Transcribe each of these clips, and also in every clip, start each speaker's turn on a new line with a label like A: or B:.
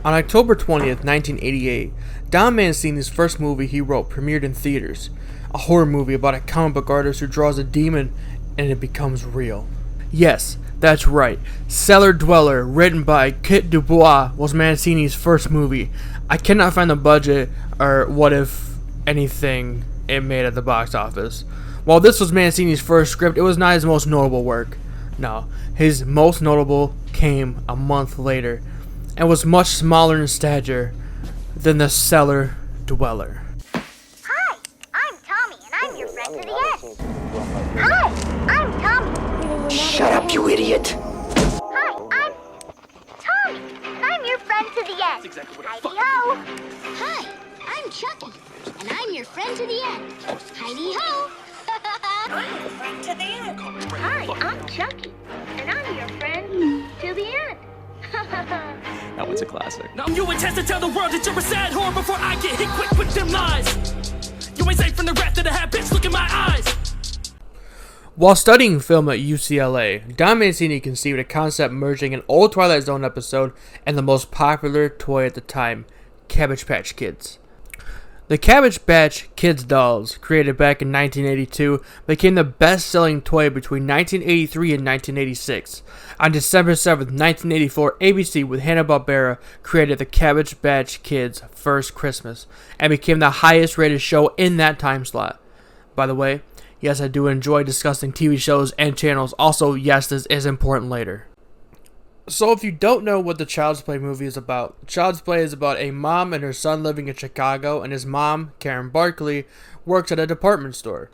A: On October 20th, 1988, Don Mancini's first movie he wrote premiered in theaters, a horror movie about a comic book artist who draws a demon and it becomes real. Yes, that's right, Cellar Dweller, written by Kit Dubois, was Mancini's first movie. I cannot find the budget or what, if anything, it made at the box office. While this was Mancini's first script, it was not his most notable work. No, his most notable came a month later, and was much smaller in stature than the Cellar Dweller.
B: Hi, I'm Tommy, and I'm your friend to the end. Hi, I'm Tommy.
C: Shut up, you idiot.
B: Hi, I'm Tommy, and I'm your friend to the end. Heidi-ho.
D: Hi, I'm Chucky, and I'm your friend to the end. Heidi-ho.
B: I'm your friend to the end. Hi, I'm Chucky, and I'm your friend to the end.
E: That one's a classic.
F: Now you intend to tell the world that you're a sad whore before I get hit quick with them lies. You ain't safe from the wrath of the hat, bitch, look in my eyes.
A: While studying film at UCLA, Don Mancini conceived a concept merging an old Twilight Zone episode and the most popular toy at the time, Cabbage Patch Kids. The Cabbage Patch Kids dolls, created back in 1982, became the best-selling toy between 1983 and 1986. On December 7, 1984, ABC with Hanna-Barbera created the Cabbage Patch Kids' First Christmas, and became the highest-rated show in that time slot. By the way, yes, I do enjoy discussing TV shows and channels. Also, yes, this is important later. So if you don't know what the Child's Play movie is about, Child's Play is about a mom and her son living in Chicago, and his mom, Karen Barkley, works at a department store.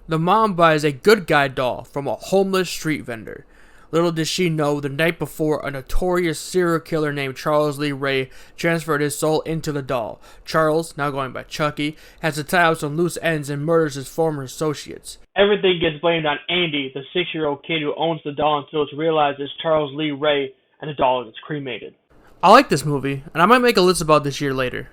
A: The mom buys a good guy doll from a homeless street vendor. Little does she know, the night before, a notorious serial killer named Charles Lee Ray transferred his soul into the doll. Charles, now going by Chucky, has to tie up some loose ends and murders his former associates. Everything gets blamed on Andy, the 6-year-old kid who owns the doll, until it's realized it's Charles Lee Ray and the doll gets cremated. I like this movie, and I might make a list about this year later.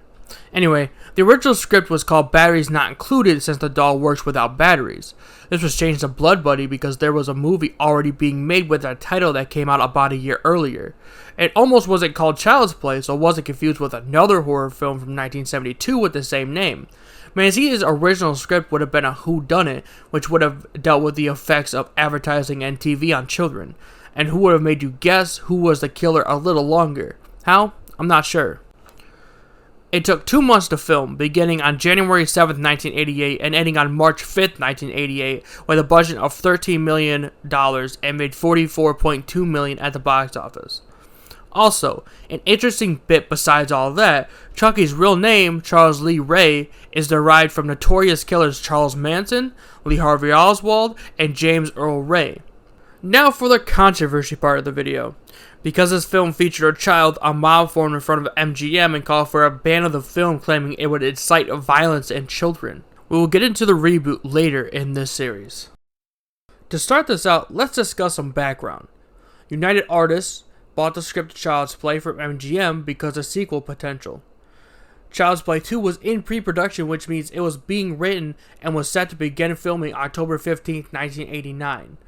A: Anyway, the original script was called Batteries Not Included since the doll works without batteries. This was changed to Blood Buddy because there was a movie already being made with that title that came out about a year earlier. It almost wasn't called Child's Play, so it wasn't confused with another horror film from 1972 with the same name. Mancini's original script would have been a whodunit, which would have dealt with the effects of advertising and TV on children, and who would have made you guess who was the killer a little longer. How? I'm not sure. It took 2 months to film, beginning on January 7, 1988 and ending on March 5, 1988, with a budget of $13 million and made $44.2 million at the box office. Also, an interesting bit besides all that, Chucky's real name, Charles Lee Ray, is derived from notorious killers Charles Manson, Lee Harvey Oswald, and James Earl Ray. Now for the controversy part of the video. Because this film featured a child, a mob formed in front of MGM and called for a ban of the film, claiming it would incite violence in children. We will get into the reboot later in this series. To start this out, let's discuss some background. United Artists bought the script of Child's Play from MGM because of sequel potential. Child's Play 2 was in pre-production, which means it was being written and was set to begin filming October 15, 1989.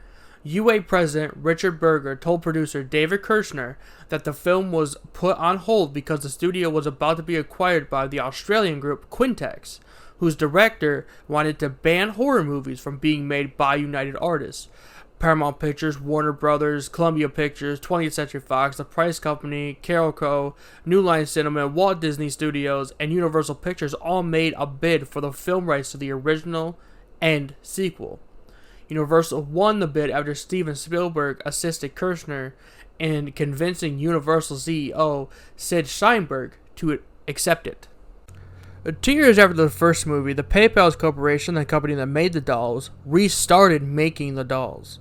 A: UA president Richard Berger told producer David Kirshner that the film was put on hold because the studio was about to be acquired by the Australian group Quintex, whose director wanted to ban horror movies from being made by United Artists. Paramount Pictures, Warner Brothers, Columbia Pictures, 20th Century Fox, The Price Company, Carol Co., New Line Cinema, Walt Disney Studios, and Universal Pictures all made a bid for the film rights to the original and sequel. Universal won the bid after Steven Spielberg assisted Kirshner in convincing Universal CEO Sid Sheinberg to accept it. 2 years after the first movie, the PayPal Corporation, the company that made the dolls, restarted making the dolls,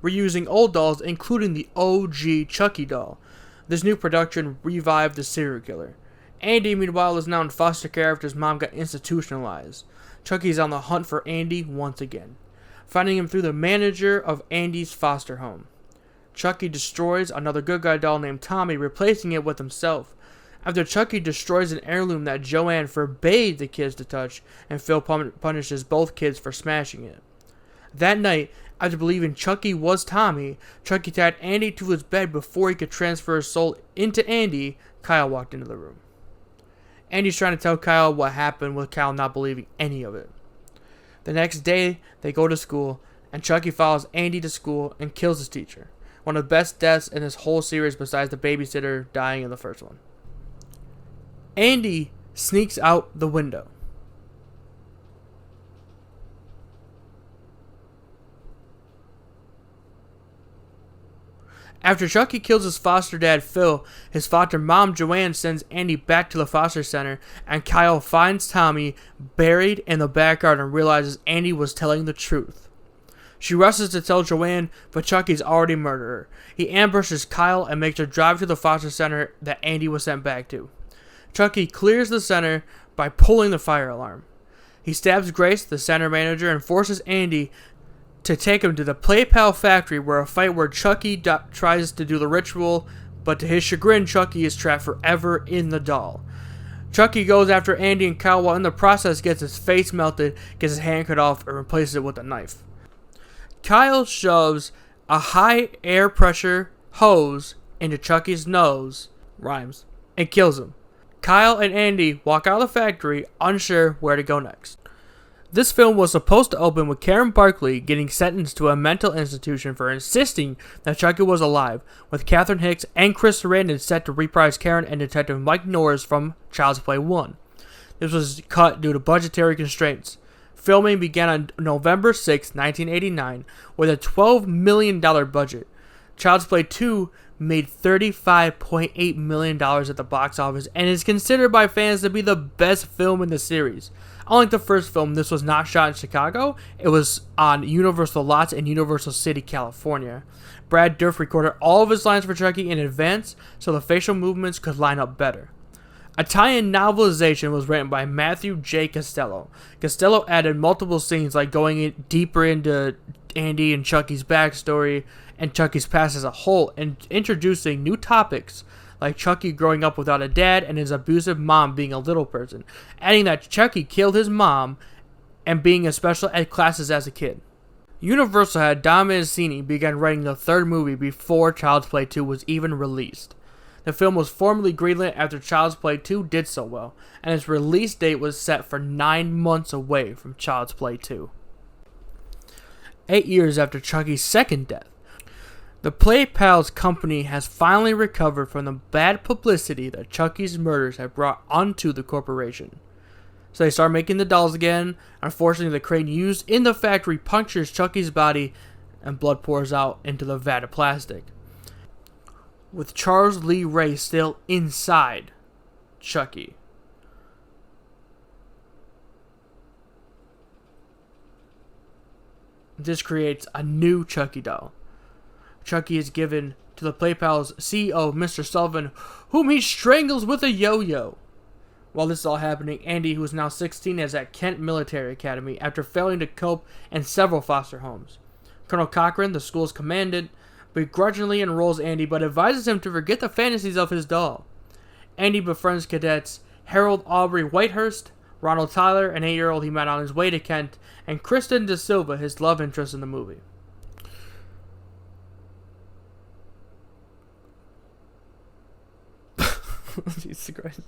A: reusing old dolls, including the OG Chucky doll. This new production revived the serial killer. Andy, meanwhile, is now in foster care after his mom got institutionalized. Chucky's on the hunt for Andy once again, finding him through the manager of Andy's foster home. Chucky destroys another good guy doll named Tommy, replacing it with himself. After Chucky destroys an heirloom that Joanne forbade the kids to touch, and Phil punishes both kids for smashing it. That night, After believing Chucky was Tommy, Chucky tied Andy to his bed before he could transfer his soul into Andy. Kyle walked into the room. Andy's trying to tell Kyle what happened, with Kyle not believing any of it. The next day, they go to school, and Chucky follows Andy to school and kills his teacher. One of the best deaths in this whole series besides the babysitter dying in the first one. Andy sneaks out the window. After Chucky kills his foster dad Phil, his foster mom Joanne sends Andy back to the foster center, and Kyle finds Tommy buried in the backyard and realizes Andy was telling the truth. She rushes to tell Joanne, but Chucky's already murdered her. He ambushes Kyle and makes her drive to the foster center that Andy was sent back to. Chucky clears the center by pulling the fire alarm. He stabs Grace, the center manager, and forces Andy to take him to the Play Pal factory, where a fight where Chucky tries to do the ritual, but to his chagrin, Chucky is trapped forever in the doll. Chucky goes after Andy, and Kyle, while in the process, gets his face melted, gets his hand cut off, and replaces it with a knife. Kyle shoves a high air pressure hose into Chucky's nose, rhymes, and kills him. Kyle and Andy walk out of the factory, unsure where to go next. This film was supposed to open with Karen Barkley getting sentenced to a mental institution for insisting that Chucky was alive, with Catherine Hicks and Chris Sarandon set to reprise Karen and Detective Mike Norris from Child's Play 1. This was cut due to budgetary constraints. Filming began on November 6, 1989, with a $12 million budget. Child's Play 2 made $35.8 million at the box office and is considered by fans to be the best film in the series. Unlike the first film, this was not shot in Chicago. It was on Universal lots in Universal City, California. Brad Dourif recorded all of his lines for Chucky in advance so the facial movements could line up better. A tie-in novelization was written by Matthew J. Costello. Costello added multiple scenes, like going deeper into Andy and Chucky's backstory and Chucky's past as a whole, and introducing new topics like Chucky growing up without a dad and his abusive mom being a little person, adding that Chucky killed his mom and being in special ed classes as a kid. Universal had Don Mancini begin writing the third movie before Child's Play 2 was even released. The film was formally greenlit after Child's Play 2 did so well, and its release date was set for 9 months away from Child's Play 2. 8 years after Chucky's second death, the Play Pals company has finally recovered from the bad publicity that Chucky's murders had brought onto the corporation. So they start making the dolls again. Unfortunately, the crane used in the factory punctures Chucky's body and blood pours out into the vat of plastic, with Charles Lee Ray still inside Chucky. This creates a new Chucky doll. Chucky is given to the Play Pals CEO, Mr. Sullivan, whom he strangles with a yo-yo. While this is all happening, Andy, who is now 16, is at Kent Military Academy after failing to cope in several foster homes. Colonel Cochran, the school's commandant, begrudgingly enrolls Andy, but advises him to forget the fantasies of his doll. Andy befriends cadets Harold Aubrey Whitehurst, Ronald Tyler, an 8-year-old he met on his way to Kent, and Kristen De Silva, his love interest in the movie. Jesus Christ.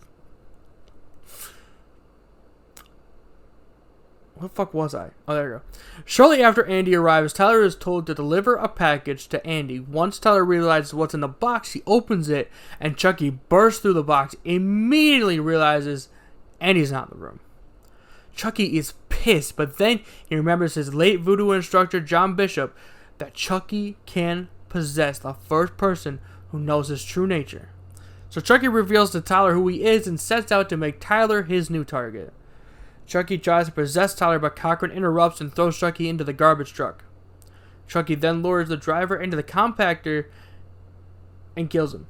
A: What the fuck was I? Oh, there we go. Shortly after Andy arrives, Tyler is told to deliver a package to Andy. Once Tyler realizes what's in the box, he opens it, and Chucky bursts through the box, immediately realizes Andy's not in the room. Chucky is pissed, but then he remembers his late voodoo instructor, John Bishop, that Chucky can possess the first person who knows his true nature. So Chucky reveals to Tyler who he is and sets out to make Tyler his new target. Chucky tries to possess Tyler, but Cochran interrupts and throws Chucky into the garbage truck. Chucky then lures the driver into the compactor and kills him.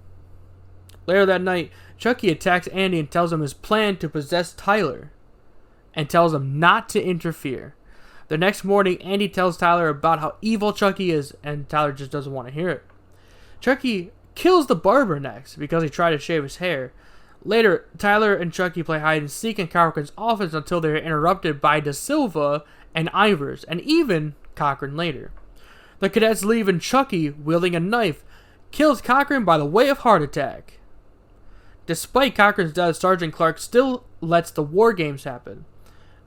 A: Later that night, Chucky attacks Andy and tells him his plan to possess Tyler, and tells him not to interfere. The next morning, Andy tells Tyler about how evil Chucky is, and Tyler just doesn't want to hear it. Chucky kills the barber next because he tried to shave his hair. Later, Tyler and Chucky play hide and seek in Cochran's office until they are interrupted by De Silva and Ivers, and even Cochran later. The cadets leave and Chucky, wielding a knife, kills Cochran by the way of heart attack. Despite Cochran's death, Sergeant Clark still lets the war games happen.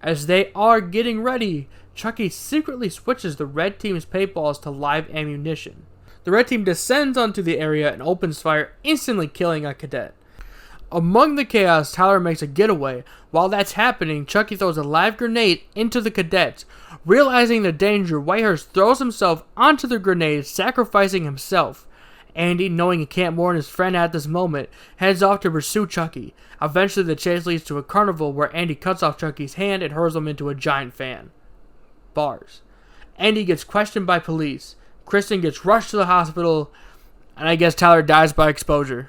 A: As they are getting ready, Chucky secretly switches the red team's paintballs to live ammunition. The red team descends onto the area and opens fire, instantly killing a cadet. Among the chaos, Tyler makes a getaway. While that's happening, Chucky throws a live grenade into the cadets. Realizing the danger, Whitehurst throws himself onto the grenade, sacrificing himself. Andy, knowing he can't warn his friend at this moment, heads off to pursue Chucky. Eventually, the chase leads to a carnival where Andy cuts off Chucky's hand and hurls him into a giant fan. Bars. Andy gets questioned by police. Kristen gets rushed to the hospital, and I guess Tyler dies by exposure.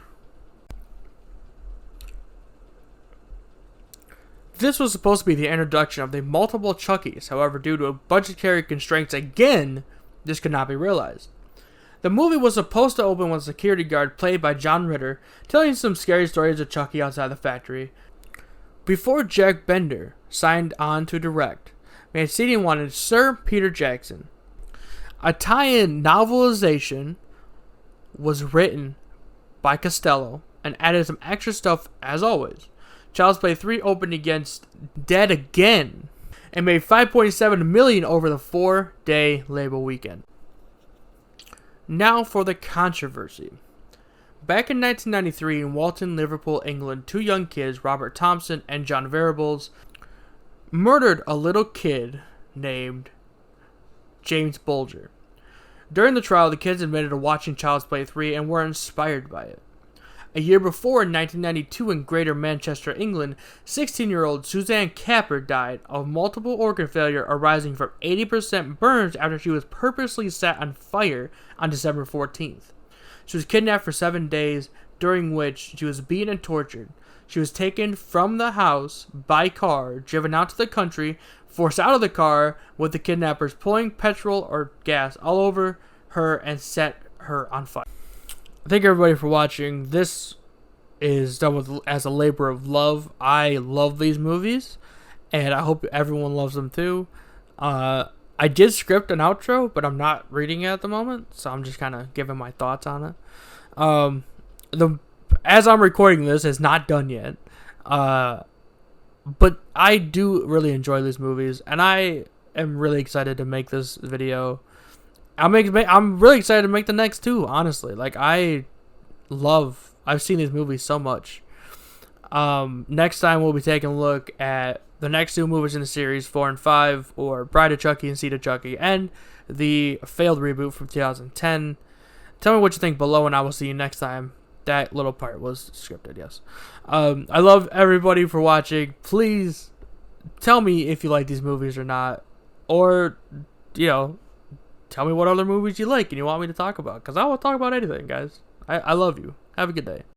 A: This was supposed to be the introduction of the multiple Chuckies. However, due to budgetary constraints again, this could not be realized. The movie was supposed to open with a security guard played by John Ritter telling some scary stories of Chucky outside the factory. Before Jack Bender signed on to direct, Mancini wanted Sir Peter Jackson. A tie-in novelization was written by Costello and added some extra stuff as always. Child's Play 3 opened against Dead Again and made $5.7 million over the 4-day label weekend. Now for the controversy. Back in 1993 in Walton, Liverpool, England, two young kids, Robert Thompson and John Variables, murdered a little kid named James Bulger. During the trial, the kids admitted to watching Child's Play 3 and were inspired by it. A year before, in 1992, in Greater Manchester, England, 16-year-old Suzanne Capper died of multiple organ failure arising from 80% burns after she was purposely set on fire on December 14th. She was kidnapped for 7 days, during which she was beaten and tortured. She was taken from the house by car, driven out to the country, forced out of the car, with the kidnappers pouring petrol or gas all over her and set her on fire. Thank everybody for watching. This is done as a labor of love. I love these movies, and I hope everyone loves them too. I did script an outro, but I'm not reading it at the moment, so I'm just kind of giving my thoughts on it. As I'm recording this, it's not done yet, but I do really enjoy these movies, and I am really excited to make this video. I'm really excited to make the next two, honestly. I've seen these movies so much. Next time we'll be taking a look at the next two movies in the series, 4 and 5, or Bride of Chucky and Seed of Chucky, and the failed reboot from 2010. Tell me what you think below, and I will see you next time. That little part was scripted, yes. I love everybody for watching. Please tell me if you like these movies or not, or, tell me what other movies you like and you want me to talk about, because I will talk about anything, guys. I love you. Have a good day.